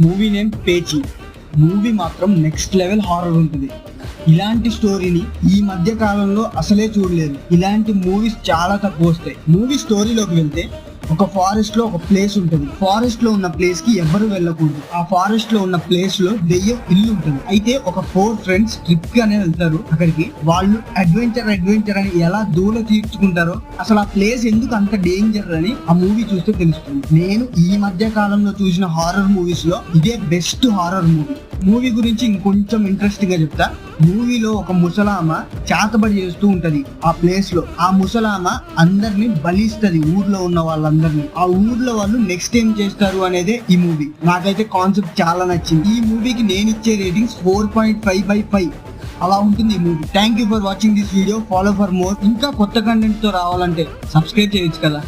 Movie name Pechi. Movie మాత్రం next level horror ఉంటుంది. ఇలాంటి స్టోరీని ఈ మధ్య కాలంలో అసలే చూడలేదు. ఇలాంటి మూవీస్ చాలా తక్కువ వస్తాయి. మూవీ స్టోరీలోకి వెళ్తే ఒక ఫారెస్ట్ లో ఒక ప్లేస్ ఉంటుంది. ఫారెస్ట్ లో ఉన్న ప్లేస్ కి ఎవరు వెళ్ళకూడదు. ఆ ఫారెస్ట్ లో ఉన్న ప్లేస్ లో దెయ్యం ఇల్లు ఉంటుంది. అయితే ఒక 4 ఫ్రెండ్స్ ట్రిప్ గానే వెళ్తారు అక్కడికి. వాళ్ళు అడ్వెంచర్ అని ఎలా దూల తీర్చుకుంటారో, అసలు ఆ ప్లేస్ ఎందుకు అంత డేంజర్ అని ఆ మూవీ చూస్తే తెలుస్తుంది. నేను ఈ మధ్య కాలంలో చూసిన హారర్ మూవీస్ లో ఇదే బెస్ట్ హారర్ మూవీ. మూవీ గురించి ఇంకొంచెం ఇంట్రెస్టింగ్ గా చెప్తా. మూవీలో ఒక ముసలామ చేతబడి చేస్తూ ఉంటది ఆ ప్లేస్ లో. ఆ ముసలామ అందరిని బలిస్తది, ఊర్లో ఉన్న వాళ్ళందరినీ. ఆ ఊర్లో వాళ్ళు నెక్స్ట్ ఏం చేస్తారు అనేదే ఈ మూవీ. నాకైతే కాన్సెప్ట్ చాలా నచ్చింది. ఈ మూవీకి నేను ఇచ్చే రేటింగ్స్ 4.5/5 అలా ఉంటుంది ఈ movie. Thank you for watching this video. Follow for more. ఇంకా కొత్త కంటెంట్ తో రావాలంటే సబ్స్క్రైబ్ చేయొచ్చు కదా.